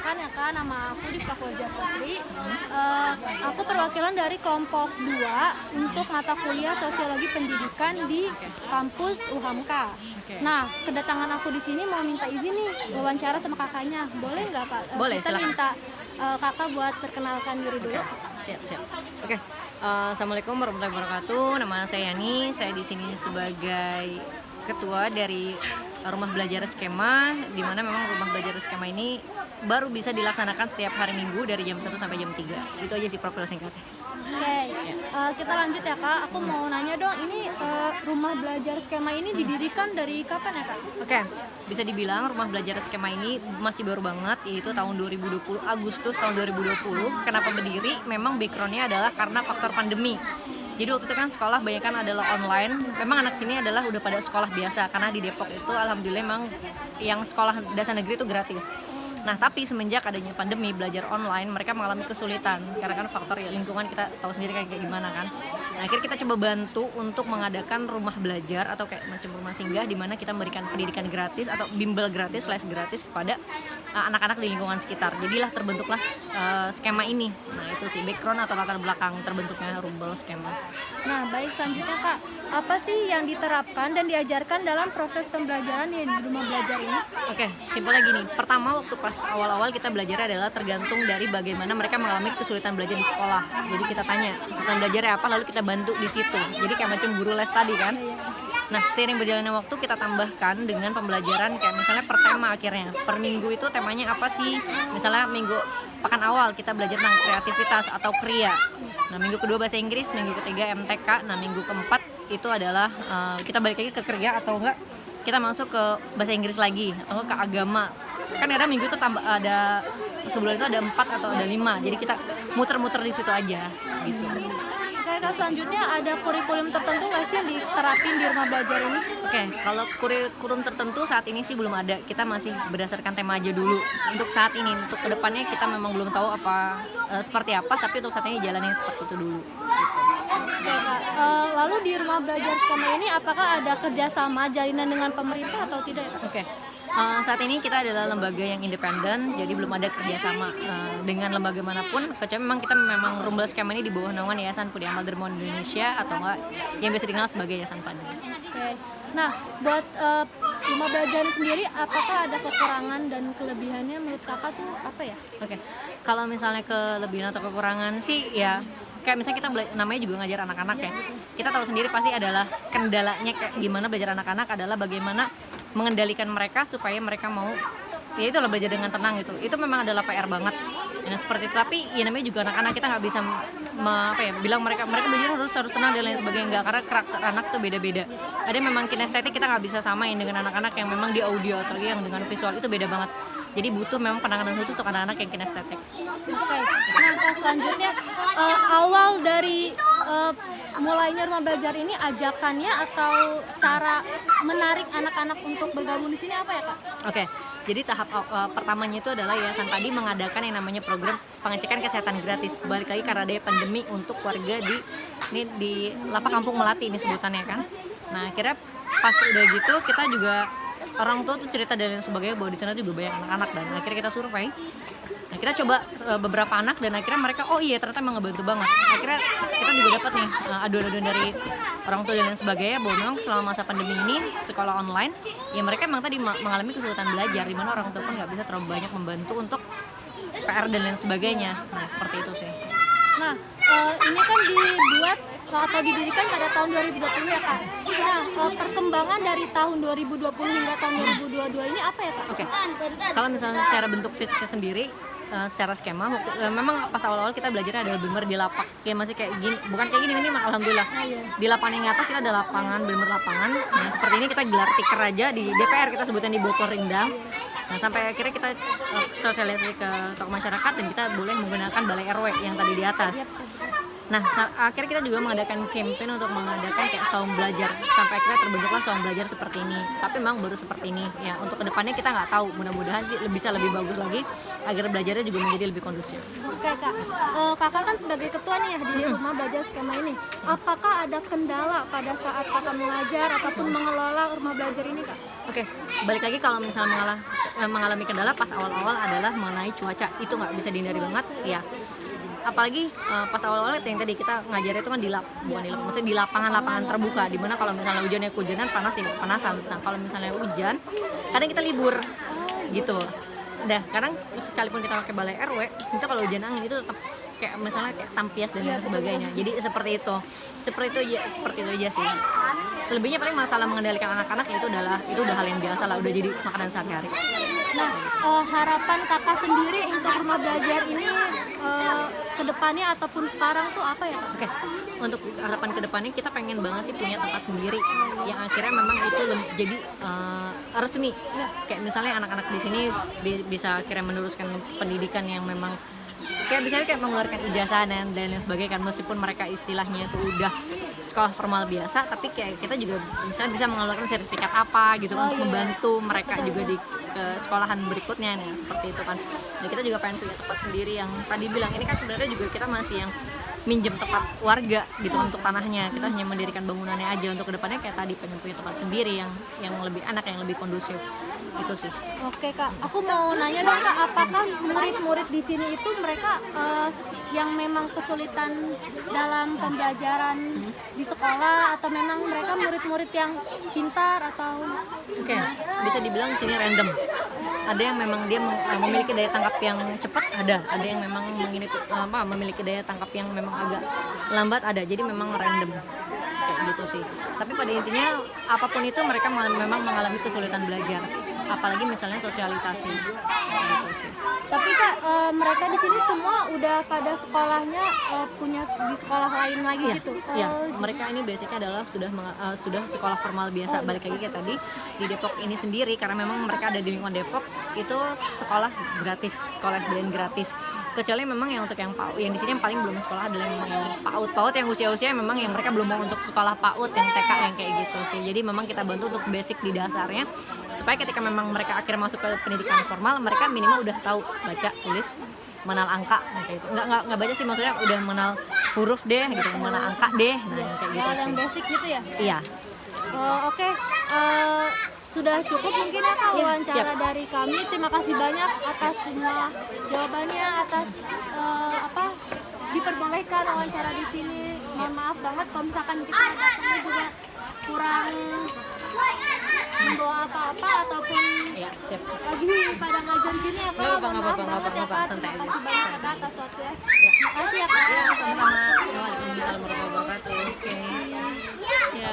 Perkenalkan ya Kak, nama aku Rizka Fauzia Putri. Aku perwakilan dari kelompok 2 untuk mata kuliah Sosiologi Pendidikan di kampus UHAMKA. Nah, kedatangan aku di sini mau minta izin nih wawancara sama kakaknya. Boleh nggak Kak? Boleh, Kita silakan. minta kakak buat perkenalkan diri dulu. Siap. Oke. Assalamualaikum warahmatullahi wabarakatuh. Nama saya Yani. Saya di sini sebagai ketua dari Rumah Belajar Skema, di mana memang Rumah Belajar Skema ini baru bisa dilaksanakan setiap hari Minggu dari jam 1 sampai jam 3. Itu aja sih profil singkatnya. Oke, kita lanjut ya Kak. Aku mau nanya dong, ini Rumah Belajar Skema ini didirikan dari kapan ya Kak? Oke, bisa dibilang Rumah Belajar Skema ini masih baru banget, yaitu tahun 2020, Agustus tahun 2020. Kenapa berdiri? Memang backgroundnya adalah karena faktor pandemi. Jadi waktu itu kan sekolah banyak kan adalah online. Memang anak sini adalah udah pada sekolah biasa, karena di Depok itu alhamdulillah memang yang sekolah dasar negeri itu gratis. Nah, tapi semenjak adanya pandemi belajar online, mereka mengalami kesulitan karena kan faktor ya, lingkungan kita tahu sendiri kayak gimana kan. Nah, akhirnya kita coba bantu untuk mengadakan rumah belajar atau kayak macam rumah singgah di mana kita memberikan pendidikan gratis atau bimbel gratis, les gratis kepada anak-anak di lingkungan sekitar. Jadilah terbentuklah skema ini. Nah, itu sih background atau latar belakang terbentuknya Rumbel Skema. Nah, baik, selanjutnya Kak, apa sih yang diterapkan dan diajarkan dalam proses pembelajaran di rumah belajar ini? Oke, simpelnya gini. Pertama, waktu pas awal-awal kita belajar adalah tergantung dari bagaimana mereka mengalami kesulitan belajar di sekolah. Jadi kita tanya kesulitan belajarnya apa, lalu kita bantu di situ. Jadi kayak macam guru les tadi kan. Nah, seiring berjalannya waktu kita tambahkan dengan pembelajaran kayak misalnya per tema akhirnya. Per minggu itu temanya apa sih? Misalnya minggu pekan awal kita belajar tentang kreativitas atau kriya. Nah, minggu kedua bahasa Inggris, minggu ketiga MTK. Nah, minggu keempat itu adalah kita balik lagi ke kriya atau enggak kita masuk ke bahasa Inggris lagi atau enggak ke agama. Kan ada minggu itu tambah ada sebulan itu ada 4 atau ada 5. Jadi kita muter-muter di situ aja gitu. Oke Kak, selanjutnya ada kurikulum tertentu nggak sih yang diterapin di rumah belajar ini? Oke, kalau kurikulum tertentu saat ini sih belum ada. Kita masih berdasarkan tema aja dulu. Untuk saat ini, untuk kedepannya kita memang belum tahu apa seperti apa. Tapi untuk saat ini jalanin seperti itu dulu. Oke Kak, lalu di rumah belajar Skema ini apakah ada kerjasama jalinan dengan pemerintah atau tidak ya Kak? Oke. Saat ini kita adalah lembaga yang independen, jadi belum ada kerjasama dengan lembaga manapun. Kecuali memang kita memang Rumbel Skema ini di bawah naungan Yayasan Pudi Amal Dermawan Indonesia atau enggak yang biasa dikenal sebagai Yayasan Padi. Oke, nah buat rumah belajar ini sendiri apakah ada kekurangan dan kelebihannya menurut kakak tuh apa ya? Oke, kalau misalnya kelebihan atau kekurangan sih ya kayak misalnya kita namanya juga ngajar anak-anak ya. Kita tahu sendiri pasti adalah kendalanya kayak gimana belajar anak-anak adalah bagaimana mengendalikan mereka supaya mereka mau ya itulah belajar dengan tenang gitu. Itu memang adalah PR banget. Ya, seperti itu. Tapi ya namanya juga anak-anak kita nggak bisa bilang mereka belajar harus tenang dan lain sebagainya, enggak, karena karakter anak tuh beda-beda. Ada yang memang kinestetik kita nggak bisa samain dengan anak-anak yang memang di audio atau yang dengan visual itu beda banget. Jadi butuh memang penanganan khusus untuk anak-anak yang kinestetik. Oke, nah selanjutnya awal dari mulainya rumah belajar ini ajakannya atau cara menarik anak-anak untuk bergabung di sini apa ya Kak? Oke, jadi tahap pertamanya itu adalah Yayasan Padi mengadakan yang namanya program pengecekan kesehatan gratis. Balik lagi karena ada pandemi untuk warga di Lapak Kampung Melati ini sebutannya kan. Nah, akhirnya pas udah gitu kita juga orang tua tuh cerita dan lain sebagainya bahwa di sana juga banyak anak-anak dan akhirnya kita survei. Nah, kita coba beberapa anak dan akhirnya mereka oh iya ternyata emang ngebantu banget. Akhirnya kita juga dapat nih aduan-aduan dari orang tua dan lain sebagainya bahwa memang selama masa pandemi ini sekolah online ya mereka memang tadi mengalami kesulitan belajar di mana orang tua pun nggak bisa terlalu banyak membantu untuk PR dan lain sebagainya. Nah, seperti itu sih. Nah, ini kan dibuat atau didirikan pada tahun 2020 ya Kak. Nah, perkembangan dari tahun 2020 hingga tahun 2022 ini apa ya Kak? Oke. Kalau misalnya secara bentuk fisiknya sendiri secara skema memang pas awal-awal kita belajar adalah benar di lapak ya masih kayak gini, bukan kayak gini ini alhamdulillah di lapangan yang atas kita ada lapangan benar lapangan. Nah, seperti ini kita gelar tiker aja di DPR kita sebutan di Bogor Rindang. Nah, sampai akhirnya kita sosialisasi ke tokoh masyarakat dan kita boleh menggunakan balai RW yang tadi di atas. Nah, akhirnya kita juga mengadakan campaign untuk mengadakan kayak saung belajar sampai akhirnya terbentuklah saung belajar seperti ini. Tapi memang baru seperti ini ya. Untuk kedepannya kita nggak tahu. Mudah-mudahan sih bisa lebih bagus lagi agar belajarnya juga menjadi lebih kondusif. Oke Kak, kakak kan sebagai ketua nih ya di rumah belajar Skema ini. Apakah ada kendala pada saat kakak mengajar ataupun mengelola rumah belajar ini Kak? Oke, balik lagi kalau misalnya mengalami kendala pas awal-awal adalah mengenai cuaca. Itu nggak bisa dihindari banget ya. Apalagi pas awal-awal yang tadi kita ngajar itu kan maksudnya di lapangan terbuka, dimana kalau misalnya hujannya kehujanan, panas ya panasan. Nah kalau misalnya hujan kadang kita libur gitu. Dah, kadang sekalipun kita pakai balai RW, kita kalau hujan angin itu tetap kayak misalnya kayak tampias dan lain sebagainya. Jadi seperti itu aja sih. Selebihnya paling masalah mengendalikan anak-anak itu udah hal yang biasa lah, udah jadi makanan sehari-hari. Nah, harapan kakak sendiri untuk rumah belajar ini kedepannya ataupun sekarang tuh apa ya, Kak? Oke, untuk harapan kedepannya kita pengen banget sih punya tempat sendiri yang akhirnya memang itu jadi resmi. Kayak misalnya anak-anak di sini bisa akhirnya meneruskan pendidikan yang memang kayak misalnya kayak mengeluarkan ijazah dan lain sebagainya kan, meskipun mereka istilahnya itu udah sekolah formal biasa, tapi kayak kita juga misalnya bisa mengeluarkan sertifikat apa gitu untuk membantu mereka juga di sekolahan berikutnya, nah seperti itu kan. Dan kita juga pengen punya tempat sendiri yang tadi bilang ini kan sebenarnya juga kita masih yang minjem tempat warga gitu untuk tanahnya, kita hanya mendirikan bangunannya aja. Untuk kedepannya kayak tadi pengen punya tempat sendiri yang lebih enak, yang lebih kondusif itu sih. Oke Kak, aku mau nanya dong Kak, apakah murid-murid di sini itu mereka yang memang kesulitan dalam pembelajaran di sekolah, atau memang mereka murid-murid yang pintar atau? Oke, bisa dibilang di sini random. Ada yang memang dia memiliki daya tangkap yang cepat, ada yang memang memiliki daya tangkap yang memang agak lambat, ada. Jadi memang random kayak gitu sih. Tapi pada intinya apapun itu mereka memang mengalami kesulitan belajar, apalagi misalnya sosialisasi gitu sih. Tapi Kak, mereka di sini semua udah pada sekolahnya punya di sekolah lain lagi gitu? Iya, mereka ini basicnya adalah sudah sekolah formal biasa. Balik lagi kayak tadi di Depok ini sendiri, karena memang mereka ada di lingkungan Depok, itu sekolah gratis, sekolah SDN gratis. Kecuali memang yang untuk yang PAUD, yang di sini yang paling belum sekolah adalah yang PAUD yang usia-usia memang yang mereka belum mau untuk sekolah PAUD, yang TK yang kayak gitu sih. Jadi memang kita bantu untuk basic di dasarnya, supaya ketika memang mereka akhirnya masuk ke pendidikan formal, mereka minimal udah tahu baca, tulis, mengenal angka kayak gitu. Nggak baca sih, maksudnya udah mengenal huruf deh gitu, mengenal angka deh, nah kayak gitu sih. Yang basic gitu ya? Iya. Oke. Sudah cukup mungkin ya Kak wawancara dari kami. Terima kasih banyak atas semua jawabannya, atas diperbolehkan wawancara di sini. Mohon maaf banget kalau misalkan kita datangnya juga kurang membawa apa-apa ataupun lagi pada ngajar gini ya Kak. Mohon maaf banget ya Kak. Santai aja. Terima kasih banyak ya Kak atas waktunya. Makasih ya Kak. Sama-sama. Waalaikumsalam warahmatullahi wabarakatuh. Oke. Ya.